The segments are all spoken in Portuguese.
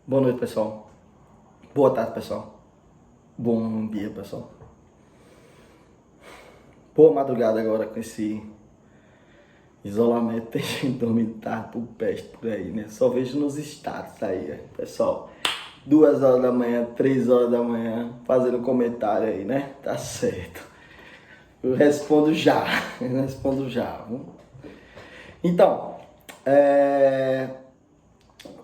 Boa noite, pessoal. Boa tarde, pessoal. Bom dia, pessoal. Boa madrugada agora com esse isolamento. Tem gente dormindo tarde por peste por aí, né? Só vejo nos status aí, pessoal. 2 horas da manhã, 3 horas da manhã, fazendo comentário aí, né? Tá certo. Eu respondo já. Eu respondo já. Então,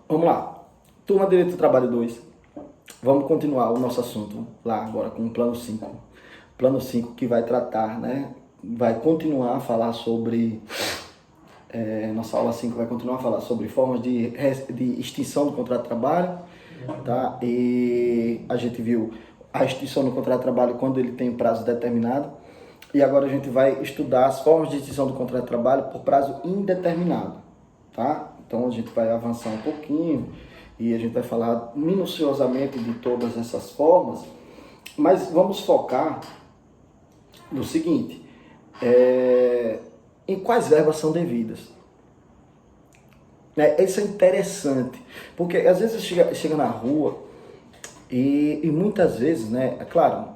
vamos lá. Turma Direito do Trabalho 2. Vamos continuar o nosso assunto lá agora com o plano 5. Plano 5 que vai tratar, né? Vai continuar a falar sobre... nossa aula 5 vai continuar a falar sobre formas de extinção do contrato de trabalho, tá? E a gente viu a extinção do contrato de trabalho quando ele tem prazo determinado. E agora a gente vai estudar as formas de extinção do contrato de trabalho por prazo indeterminado, tá? Então a gente vai avançar um pouquinho e a gente vai falar minuciosamente de todas essas formas, mas vamos focar no seguinte, em quais verbas são devidas. Isso é interessante, porque às vezes chega na rua e muitas vezes, né, é claro,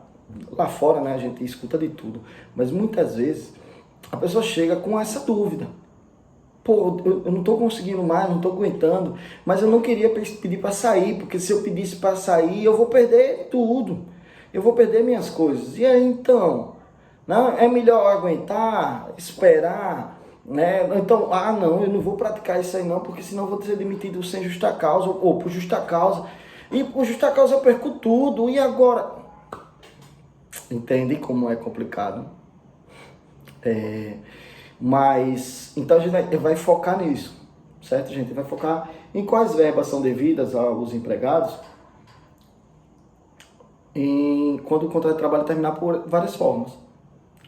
lá fora, né, a gente escuta de tudo, mas muitas vezes a pessoa chega com essa dúvida. Pô, eu não estou conseguindo mais, não estou aguentando, mas eu não queria pedir para sair, porque se eu pedisse para sair, eu vou perder tudo, eu vou perder minhas coisas. E aí então, não, é melhor aguentar, esperar, né? Então, não, eu não vou praticar isso aí não, porque senão eu vou ser demitido sem justa causa, ou por justa causa, e por justa causa eu perco tudo, e agora? Entende como é complicado? Mas, então a gente vai focar nisso, certo, gente? Vai focar em quais verbas são devidas aos empregados quando o contrato de trabalho terminar por várias formas.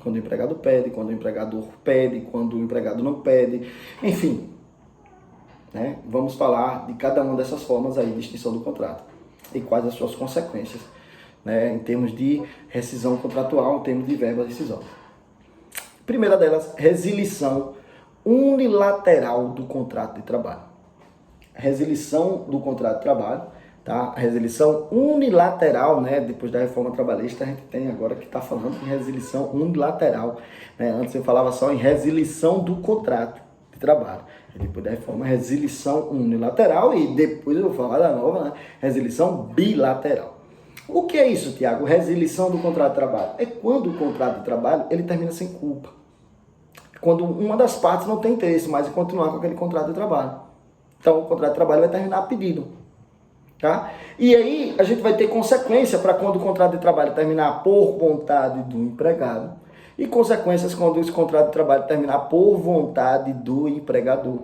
Quando o empregado pede, quando o empregador pede, quando o empregado não pede, enfim. Né? Vamos falar de cada uma dessas formas aí de extinção do contrato e quais as suas consequências, né? Em termos de rescisão contratual, em termos de verba rescisória. Primeira delas, resilição unilateral do contrato de trabalho. Resilição do contrato de trabalho, tá? A resilição unilateral, né? Depois da reforma trabalhista, a gente tem agora que está falando em resilição unilateral, né? Antes eu falava só em resilição do contrato de trabalho. E depois da reforma, resilição unilateral e depois eu vou falar da nova, né? Resilição bilateral. O que é isso, Tiago? Resilição do contrato de trabalho. É quando o contrato de trabalho ele termina sem culpa. Quando uma das partes não tem interesse mais em continuar com aquele contrato de trabalho. Então, o contrato de trabalho vai terminar a pedido. Tá? E aí, a gente vai ter consequência para quando o contrato de trabalho terminar por vontade do empregado e consequências quando esse contrato de trabalho terminar por vontade do empregador.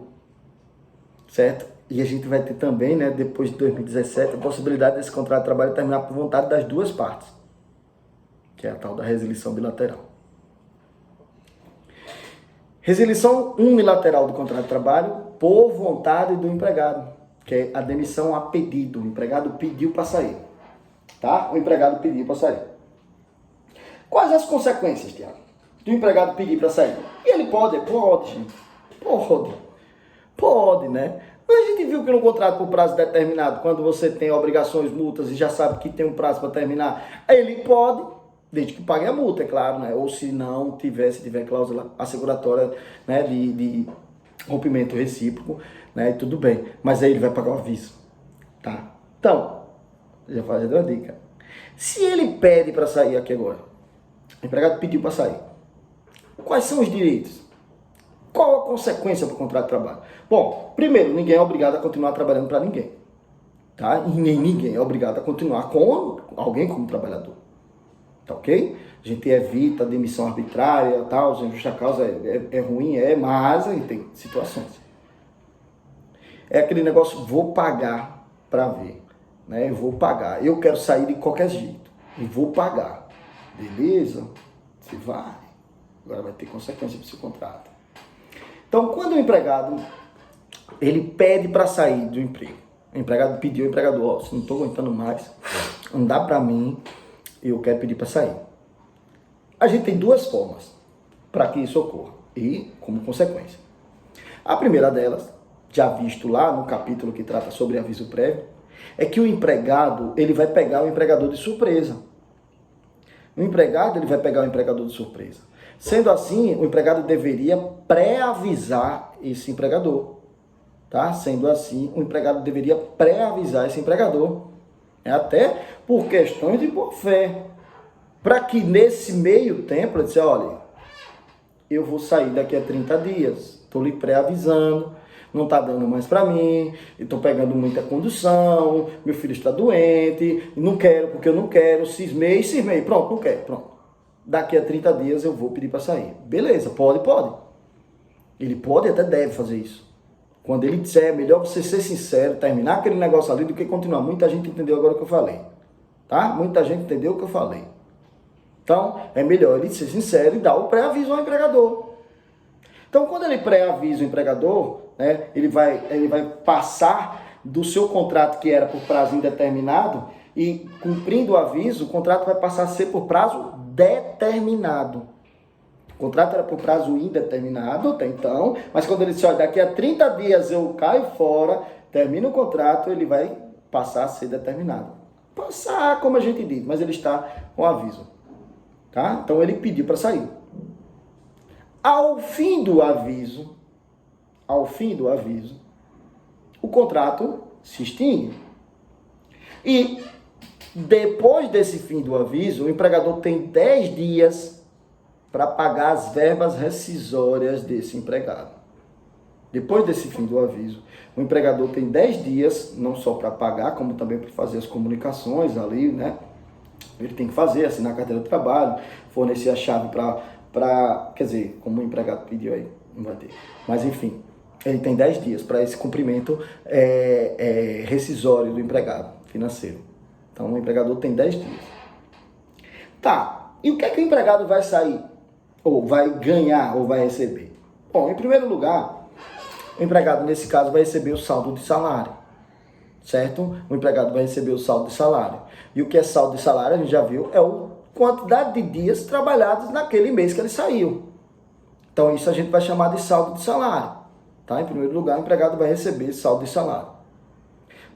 Certo? E a gente vai ter também, né, depois de 2017, a possibilidade desse contrato de trabalho terminar por vontade das duas partes, que é a tal da resilição bilateral. Resilição unilateral do contrato de trabalho por vontade do empregado, que é a demissão a pedido. O empregado pediu para sair. Tá? O empregado pediu para sair. Quais as consequências, Tiago, do empregado pedir para sair? E ele pode, gente. Pode, né? Mas a gente viu que no contrato por prazo determinado, quando você tem obrigações, multas e já sabe que tem um prazo para terminar, ele pode, desde que pague a multa, é claro, né? Ou se não tiver, se tiver cláusula asseguratória, né, de rompimento recíproco, né, e tudo bem. Mas aí ele vai pagar o aviso, tá? Então, já fazendo uma dica. Se ele pede para sair aqui agora, o empregado pediu para sair, quais são os direitos? Qual a consequência para o contrato de trabalho? Bom, primeiro, ninguém é obrigado a continuar trabalhando para ninguém, tá? E nem ninguém é obrigado a continuar com alguém como trabalhador. Tá ok? A gente evita a demissão arbitrária, tal, sem justa causa, é ruim, mas aí tem situações. É aquele negócio, vou pagar para ver, né? Eu vou pagar, eu quero sair de qualquer jeito, e vou pagar. Beleza? Você vai. Agora vai ter consequência para o seu contrato. Então, quando o empregado, ele pede para sair do emprego, o empregado pediu ao empregador, se não estou aguentando mais, não dá para mim, eu quero pedir para sair. A gente tem duas formas para que isso ocorra e como consequência. A primeira delas, já visto lá no capítulo que trata sobre aviso prévio, É que o empregado, ele vai pegar o empregador de surpresa. O empregado, ele vai pegar o empregador de surpresa. Sendo assim, o empregado deveria pré-avisar esse empregador. Tá? Sendo assim, o empregado deveria pré-avisar esse empregador. Até por questões de boa fé. Para que nesse meio tempo, ele disse, olha, eu vou sair daqui a 30 dias. Estou lhe pré-avisando. Não está dando mais para mim, estou pegando muita condução, meu filho está doente, não quero porque eu não quero, cismei, pronto, não quero, pronto. Daqui a 30 dias eu vou pedir para sair. Beleza, pode. Ele pode e até deve fazer isso. Quando ele disser, é melhor você ser sincero, terminar aquele negócio ali do que continuar. Muita gente entendeu agora o que eu falei, tá? Muita gente entendeu o que eu falei. Então, é melhor ele ser sincero e dar o pré-aviso ao empregador. Então, quando ele pré-avisa o empregador, né, ele vai passar do seu contrato que era por prazo indeterminado e, cumprindo o aviso, o contrato vai passar a ser por prazo determinado. O contrato era por prazo indeterminado até então, mas quando ele disse, olha, daqui a 30 dias eu caio fora, termina o contrato, ele vai passar a ser determinado. Passar, como a gente diz, mas ele está com aviso. Tá? Então, ele pediu para sair. Ao fim do aviso, o contrato se extingue. E depois desse fim do aviso, o empregador tem 10 dias para pagar as verbas rescisórias desse empregado. Depois desse fim do aviso, o empregador tem 10 dias, não só para pagar, como também para fazer as comunicações ali, né? Ele tem que fazer, assinar a carteira de trabalho, fornecer a chave quer dizer, como o empregado pediu aí, não vai ter. Mas enfim, ele tem 10 dias para esse cumprimento rescisório do empregado financeiro. Então o empregador tem 10 dias. Tá, e o que é que o empregado vai sair? Ou vai ganhar, ou vai receber? Bom, em primeiro lugar, o empregado nesse caso vai receber o saldo de salário. Certo? O empregado vai receber o saldo de salário. E o que é saldo de salário, a gente já viu, é a quantidade de dias trabalhados naquele mês que ele saiu. Então, isso a gente vai chamar de saldo de salário. Tá? Em primeiro lugar, o empregado vai receber saldo de salário.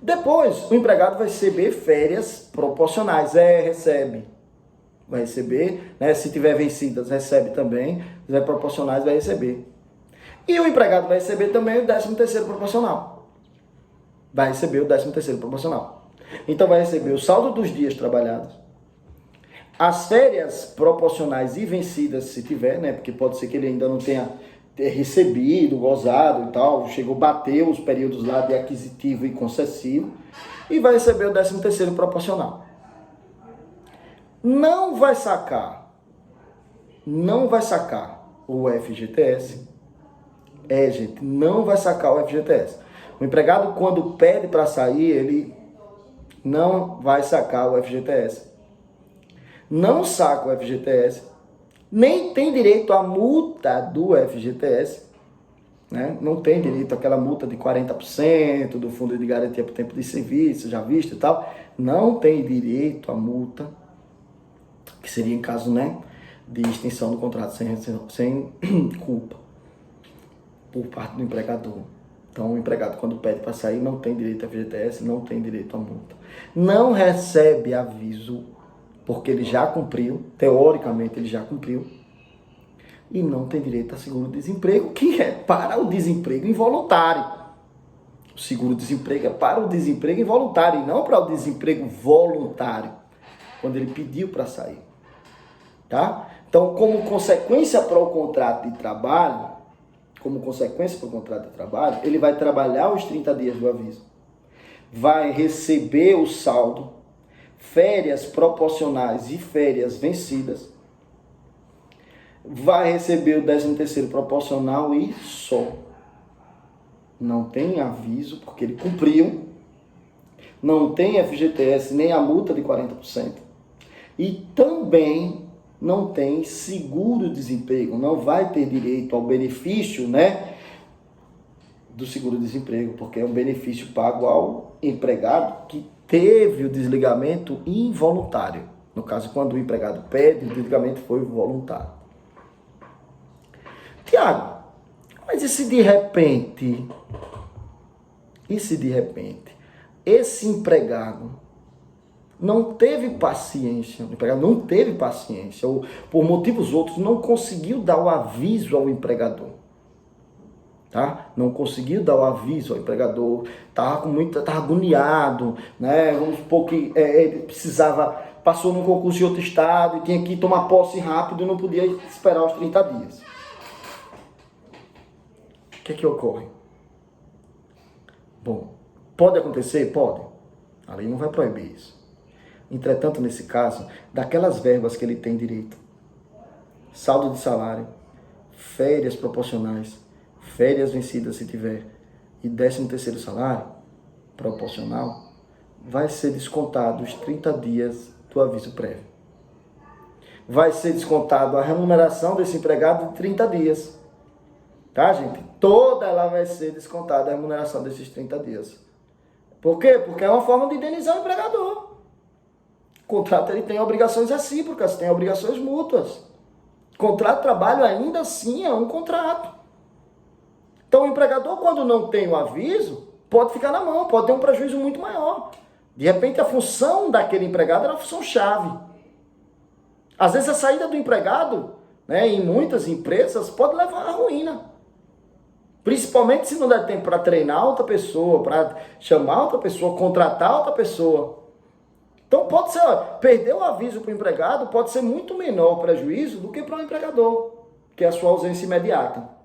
Depois, o empregado vai receber férias proporcionais. Recebe. Vai receber, né? Se tiver vencidas, recebe também. Se tiver proporcionais, vai receber. E o empregado vai receber também o 13º proporcional. Vai receber o 13º proporcional. Então, vai receber o saldo dos dias trabalhados, as férias proporcionais e vencidas, se tiver, né? Porque pode ser que ele ainda não tenha recebido, gozado e tal, bateu os períodos lá de aquisitivo e concessivo, e vai receber o 13º proporcional. Não vai sacar o FGTS. Gente, não vai sacar o FGTS. O empregado, quando pede para sair, ele não vai sacar o FGTS. Não saca o FGTS, nem tem direito à multa do FGTS, né? Não tem direito àquela multa de 40% do Fundo de Garantia por Tempo de Serviço, já visto e tal. Não tem direito à multa, que seria em caso, né, de extinção do contrato sem culpa por parte do empregador. Então, o empregado, quando pede para sair, não tem direito a FGTS, não tem direito à multa. Não recebe aviso, porque ele já cumpriu, teoricamente ele já cumpriu, e não tem direito a seguro-desemprego, que é para o desemprego involuntário. O seguro-desemprego é para o desemprego involuntário, e não para o desemprego voluntário, quando ele pediu para sair. Tá? Então, como consequência para o contrato de trabalho, ele vai trabalhar os 30 dias do aviso, vai receber o saldo, férias proporcionais e férias vencidas, vai receber o 13º proporcional e só. Não tem aviso, porque ele cumpriu, não tem FGTS nem a multa de 40%, e também não tem seguro-desemprego, não vai ter direito ao benefício, né, do seguro-desemprego, porque é um benefício pago ao empregado que teve o desligamento involuntário. No caso, quando o empregado pede, o desligamento foi voluntário. Tiago, mas e se de repente esse empregado não teve paciência, o empregado não teve paciência, ou por motivos outros não conseguiu dar o aviso ao empregador. Tá? Não conseguiu dar o aviso ao empregador, estava agoniado, né? Vamos supor que ele passou num concurso de outro estado e tinha que tomar posse rápido e não podia esperar os 30 dias. O que é que ocorre? Bom, pode acontecer? Pode. A lei não vai proibir isso. Entretanto, nesse caso, daquelas verbas que ele tem direito, saldo de salário, férias proporcionais, férias vencidas se tiver, e 13º salário proporcional, vai ser descontado os 30 dias do aviso prévio. Vai ser descontado a remuneração desse empregado de 30 dias. Tá, gente? Toda ela vai ser descontada a remuneração desses 30 dias. Por quê? Porque é uma forma de indenizar o empregador. O contrato ele tem obrigações recíprocas, tem obrigações mútuas. Contrato de trabalho ainda assim é um contrato. Então o empregador, quando não tem o aviso, pode ficar na mão, pode ter um prejuízo muito maior. De repente a função daquele empregado era uma função chave. Às vezes a saída do empregado, né, em muitas empresas, pode levar à ruína. Principalmente se não der tempo para treinar outra pessoa, para chamar outra pessoa, contratar outra pessoa. Então pode ser, perder o aviso para o empregado pode ser muito menor o prejuízo do que para o empregador, que é a sua ausência imediata.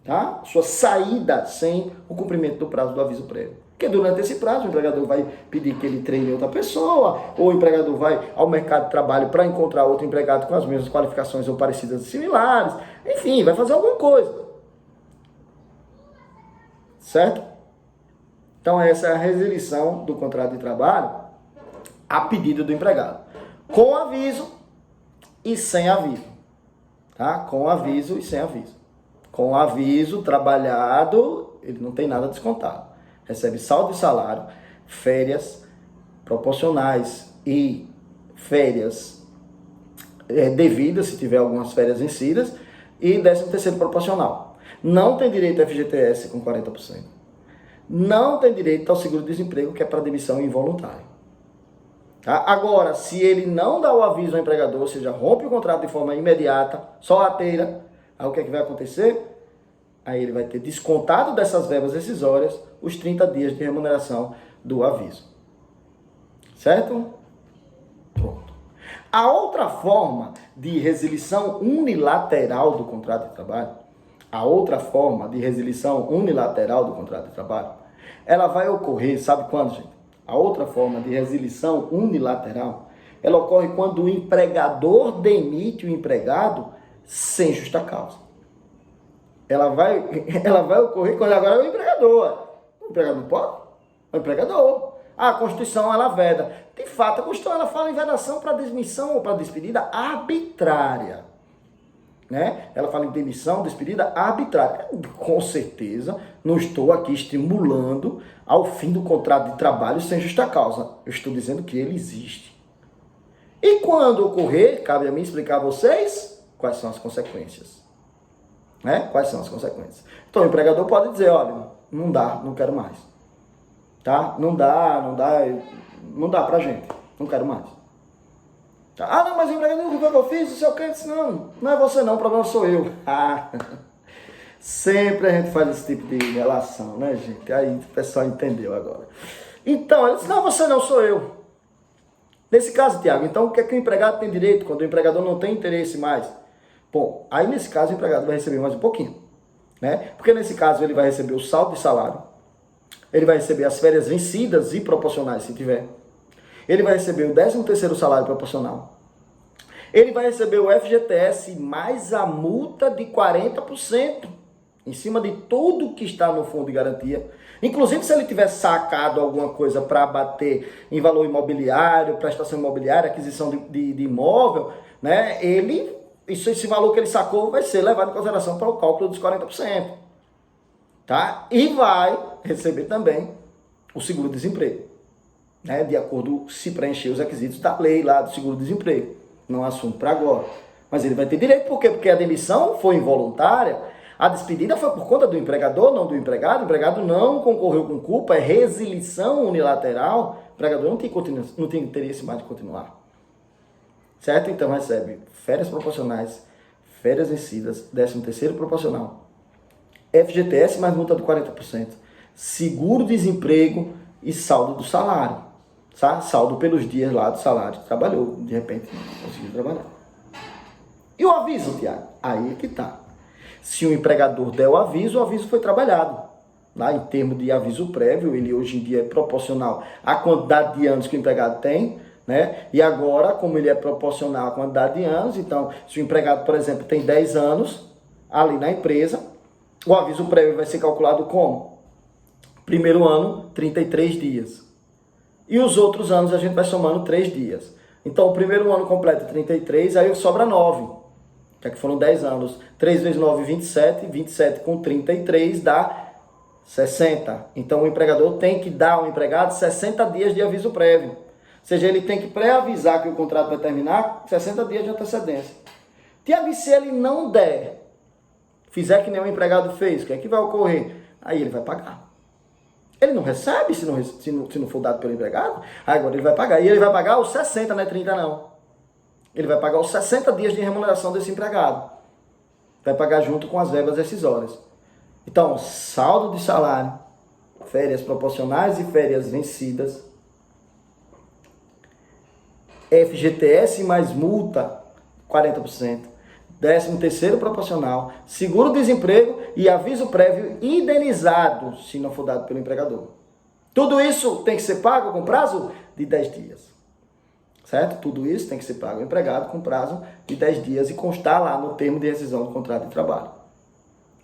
Tá? Sua saída sem o cumprimento do prazo do aviso prévio. Porque durante esse prazo o empregador vai pedir que ele treine outra pessoa, ou o empregador vai ao mercado de trabalho para encontrar outro empregado com as mesmas qualificações ou parecidas e similares. Enfim, vai fazer alguma coisa. Certo? Então essa é a resilição do contrato de trabalho a pedido do empregado. Com aviso e sem aviso. Tá? Com aviso e sem aviso. Com aviso trabalhado, ele não tem nada descontado. Recebe saldo de salário, férias proporcionais e férias devidas, se tiver algumas férias vencidas, e 13º proporcional. Não tem direito ao FGTS com 40%. Não tem direito ao seguro-desemprego, que é para demissão involuntária. Tá? Agora, se ele não dá o aviso ao empregador, ou seja, rompe o contrato de forma imediata, sorrateira, aí o que é que vai acontecer? Aí ele vai ter descontado dessas verbas rescisórias os 30 dias de remuneração do aviso. Certo? Pronto. A outra forma de resilição unilateral do contrato de trabalho, ela vai ocorrer, sabe quando, gente? A outra forma de resilição unilateral, ela ocorre quando o empregador demite o empregado sem justa causa. Ela vai ocorrer quando agora é o empregador. O empregador não pode? É o empregador. A Constituição, ela veda. De fato, a Constituição, ela fala em vedação para demissão ou para despedida arbitrária. Né? Ela fala em demissão, despedida arbitrária. Com certeza, não estou aqui estimulando ao fim do contrato de trabalho sem justa causa. Eu estou dizendo que ele existe. E quando ocorrer, cabe a mim explicar a vocês quais são as consequências. Né? Quais são as consequências? Então o empregador pode dizer, olha, não dá, não quero mais. Tá? Não dá pra gente, não quero mais. Tá? Ah, não, mas o empregador, o que eu fiz? O seu cliente, não é você não, o problema sou eu. Sempre a gente faz esse tipo de relação, né, gente? Aí o pessoal entendeu agora. Então, ele disse, não, você não, sou eu. Nesse caso, Tiago, então o que é que o empregado tem direito quando o empregador não tem interesse mais? Bom, aí nesse caso o empregado vai receber mais um pouquinho, né? Porque nesse caso ele vai receber o saldo de salário, ele vai receber as férias vencidas e proporcionais, se tiver. Ele vai receber o 13º salário proporcional. Ele vai receber o FGTS mais a multa de 40%, em cima de tudo que está no fundo de garantia. Inclusive, se ele tiver sacado alguma coisa para bater em valor imobiliário, prestação imobiliária, aquisição de imóvel, né? Esse valor que ele sacou vai ser levado em consideração para o cálculo dos 40%. Tá? E vai receber também o seguro-desemprego, né? De acordo se preencher os requisitos da lei lá do seguro-desemprego. Não é assunto para agora. Mas ele vai ter direito, por quê? Porque a demissão foi involuntária. A despedida foi por conta do empregador, não do empregado. O empregado não concorreu com culpa, é resilição unilateral. O empregador não tem interesse mais de continuar. Certo? Então recebe férias proporcionais, férias vencidas, 13º proporcional, FGTS mais multa de 40%, seguro-desemprego e saldo do salário. Tá? Saldo pelos dias lá do salário que trabalhou, de repente não conseguiu trabalhar. E o aviso, Tiago? Aí é que tá. Se o empregador der o aviso foi trabalhado. Lá em termos de aviso prévio, ele hoje em dia é proporcional à quantidade de anos que o empregado tem, né? E agora, como ele é proporcional à quantidade de anos, então, se o empregado, por exemplo, tem 10 anos ali na empresa, o aviso prévio vai ser calculado como? Primeiro ano, 33 dias. E os outros anos a gente vai somando 3 dias. Então, o primeiro ano completa 33, aí sobra 9. Já que foram 10 anos. 3 vezes 9, 27. 27 com 33 dá 60. Então, o empregador tem que dar ao empregado 60 dias de aviso prévio. Ou seja, ele tem que pré-avisar que o contrato vai terminar 60 dias de antecedência. Tiago, se ele não der, fizer que nem o empregado fez, o que é que vai ocorrer? Aí ele vai pagar. Ele não recebe se não for dado pelo empregado. Aí agora ele vai pagar. E ele vai pagar os 60, não é 30 não. Ele vai pagar os 60 dias de remuneração desse empregado. Vai pagar junto com as verbas rescisórias. Então, saldo de salário, férias proporcionais e férias vencidas, FGTS mais multa, 40%, 13º proporcional, seguro-desemprego e aviso prévio indenizado, se não for dado pelo empregador. Tudo isso tem que ser pago com prazo de 10 dias. Certo? Tudo isso tem que ser pago ao empregado com prazo de 10 dias e constar lá no termo de rescisão do contrato de trabalho.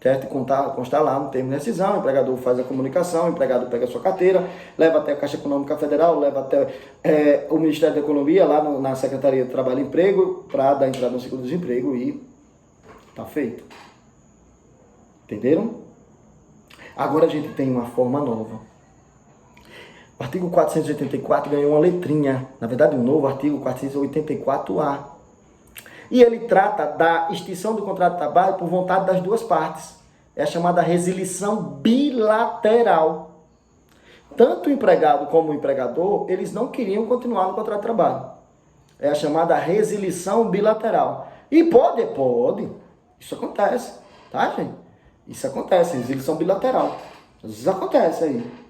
Certo? Constar lá no termo de rescisão, o empregador faz a comunicação, o empregado pega a sua carteira, leva até a Caixa Econômica Federal, leva até o Ministério da Economia, lá na Secretaria de Trabalho e Emprego, para dar entrada no seguro-desemprego e tá feito. Entenderam? Agora a gente tem uma forma nova. O artigo 484 ganhou uma letrinha, na verdade um novo artigo 484A. E ele trata da extinção do contrato de trabalho por vontade das duas partes. É a chamada resilição bilateral. Tanto o empregado como o empregador, eles não queriam continuar no contrato de trabalho. É a chamada resilição bilateral. E pode. Isso acontece, tá, gente? Isso acontece, resilição bilateral. Às vezes acontece aí.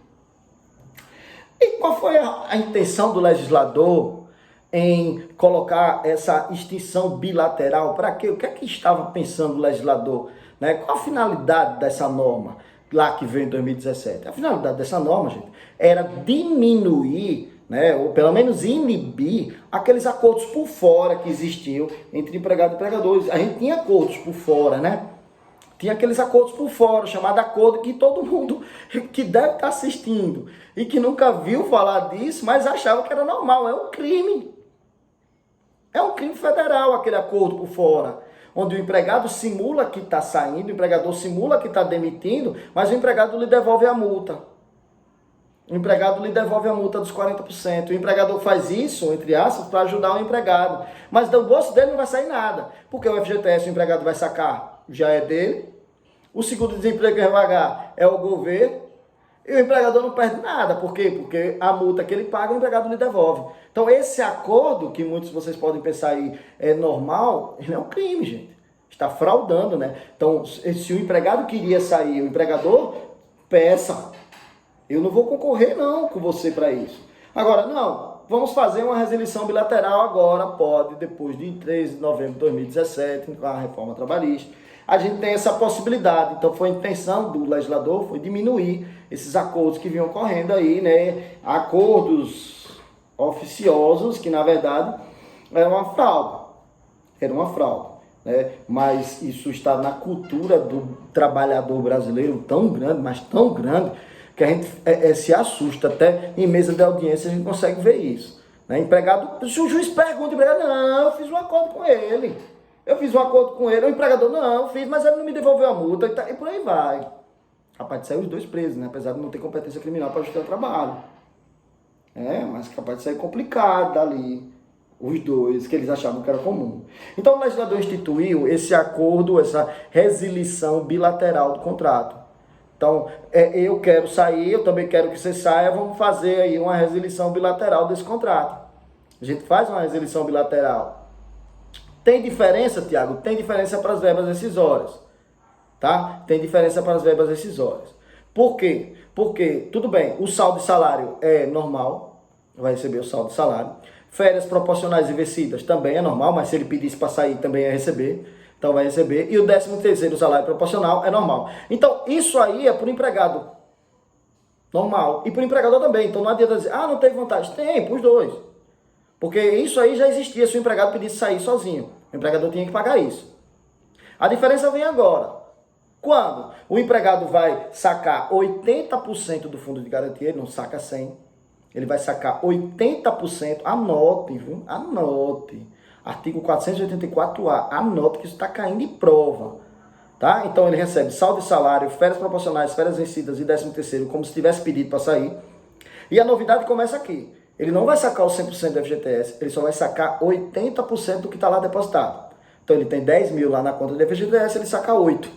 E qual foi a intenção do legislador em colocar essa extinção bilateral? Para quê? O que é que estava pensando o legislador? Né? Qual a finalidade dessa norma lá que veio em 2017? A finalidade dessa norma, gente, era diminuir, né, ou pelo menos inibir aqueles acordos por fora que existiam entre empregado e empregadores. A gente tinha acordos por fora, né? Tinha aqueles acordos por fora, chamado acordo que todo mundo que deve estar assistindo e que nunca viu falar disso, mas achava que era normal. É um crime. É um crime federal aquele acordo por fora, onde o empregado simula que está saindo, o empregador simula que está demitindo, mas o empregado lhe devolve a multa. O empregado lhe devolve a multa dos 40%. O empregador faz isso, entre aspas, para ajudar o empregado. Mas do bolso dele não vai sair nada, porque o FGTS o empregado vai sacar, já é dele, o seguro-desemprego que vai pagar é o governo, e o empregador não perde nada. Por quê? Porque a multa que ele paga, o empregado lhe devolve. Então, esse acordo, que muitos de vocês podem pensar aí é normal, ele é um crime, gente. Está fraudando, né? Então, se o empregado queria sair, o empregador, peça. Eu não vou concorrer, não, com você para isso. Agora, não, vamos fazer uma resilição bilateral agora, pode, depois de 13 de novembro de 2017, com a reforma trabalhista. A gente tem essa possibilidade. Então, foi a intenção do legislador, foi diminuir esses acordos que vinham ocorrendo aí, né? Acordos oficiosos, que na verdade era uma fraude. Era uma fraude, né? Mas isso está na cultura do trabalhador brasileiro tão grande, mas tão grande, que a gente se assusta. Até em mesa de audiência a gente consegue ver isso, né? Empregado, se o juiz pergunta, o empregado, não, eu fiz um acordo com ele. O empregador, não, eu fiz, mas ele não me devolveu a multa, e por aí vai. Capaz de sair os dois presos, né? Apesar de não ter competência criminal para justiça do trabalho. Mas capaz de sair complicado dali. Os dois, que eles achavam que era comum. Então o legislador instituiu esse acordo, essa resilição bilateral do contrato. Então, eu quero sair, eu também quero que você saia, vamos fazer aí uma resilição bilateral desse contrato. A gente faz uma resilição bilateral. Tem diferença, Tiago? Tem diferença para as verbas decisórias. Tá? Tem diferença para as verbas decisórias. Por quê? Porque, tudo bem, o saldo de salário é normal, vai receber o saldo de salário. Férias proporcionais e vencidas também é normal, mas se ele pedisse para sair também ia receber. Então vai receber. E o 13º salário proporcional é normal. Então isso aí é para o empregado normal. E para o empregador também. Então não adianta dizer, não teve vantagem. Tem, para os dois. Porque isso aí já existia se o empregado pedisse sair sozinho. O empregador tinha que pagar isso. A diferença vem agora. Quando o empregado vai sacar 80% do fundo de garantia, ele não saca 100%. Ele vai sacar 80%, anote, viu? Anote. Artigo 484A, anote que isso está caindo em prova. Tá? Então ele recebe saldo de salário, férias proporcionais, férias vencidas e 13º, como se tivesse pedido para sair. E a novidade começa aqui. Ele não vai sacar o 100% do FGTS, ele só vai sacar 80% do que está lá depositado. Então ele tem 10 mil lá na conta do FGTS, ele saca 8.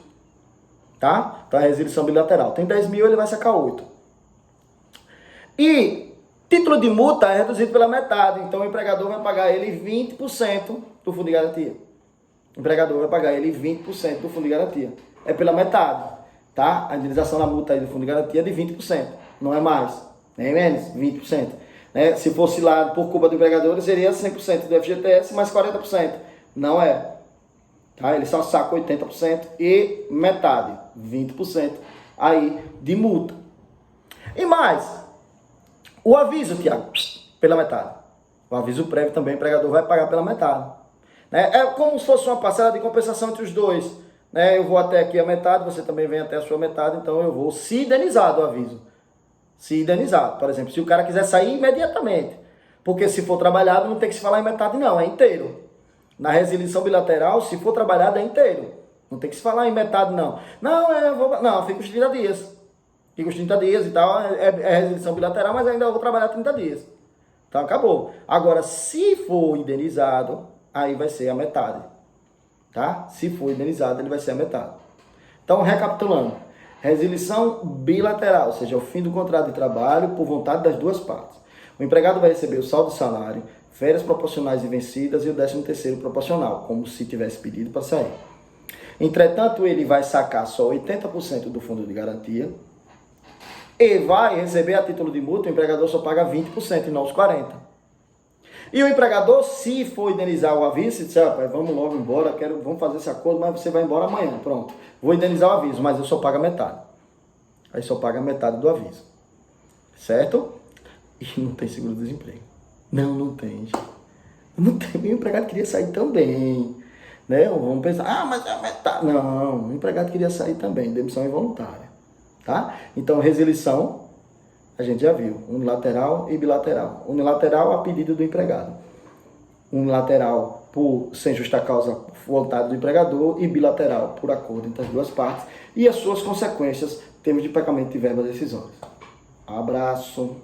Tá? Então é a resilição bilateral. Tem 10 mil, ele vai sacar 8. E título de multa é reduzido pela metade, então o empregador vai pagar ele 20% do fundo de garantia. O empregador vai pagar ele 20% do fundo de garantia. É pela metade, tá? A indenização da multa aí do fundo de garantia é de 20%, não é mais, nem menos, 20%. Né? Se fosse lá por culpa do empregador, seria 100% do FGTS mais 40%. Não é. Tá? Ele só saca 80% e metade, 20% aí de multa. E mais, o aviso, Tiago, pela metade. O aviso prévio também o empregador vai pagar pela metade. Né? É como se fosse uma parcela de compensação entre os dois. Né? Eu vou até aqui a metade, você também vem até a sua metade, então eu vou se indenizar do aviso. Se indenizar. Por exemplo, se o cara quiser sair imediatamente. Porque se for trabalhado, não tem que se falar em metade não, é inteiro. Na resilição bilateral, se for trabalhado, é inteiro. Não tem que se falar em metade não. Não, fica os 30 dias. Fica os 30 dias e tal, é resilição bilateral, mas ainda vou trabalhar 30 dias. Então acabou. Agora, se for indenizado, aí vai ser a metade. Tá? Se for indenizado, ele vai ser a metade. Então, recapitulando. Resilição bilateral, ou seja, o fim do contrato de trabalho por vontade das duas partes. O empregado vai receber o saldo de salário, férias proporcionais e vencidas e o 13º proporcional, como se tivesse pedido para sair. Entretanto, ele vai sacar só 80% do fundo de garantia, e vai receber a título de multa, o empregador só paga 20% e não os 40%. E o empregador, se for indenizar o aviso, se disser, rapaz, vamos logo embora, vamos fazer esse acordo, mas você vai embora amanhã, pronto. Vou indenizar o aviso, mas eu só pago a metade. Aí só paga a metade do aviso. Certo? E não tem seguro-desemprego. Não tem, gente. Não tem. O empregado queria sair também. Né? Vamos pensar, mas é a metade. Não, o empregado queria sair também, demissão involuntária. Tá? Então, resilição, a gente já viu, unilateral e bilateral. Unilateral a pedido do empregado. Unilateral sem justa causa, vontade do empregador, e bilateral por acordo entre as duas partes e as suas consequências, em termos de pagamento de verbas decisórias. Abraço.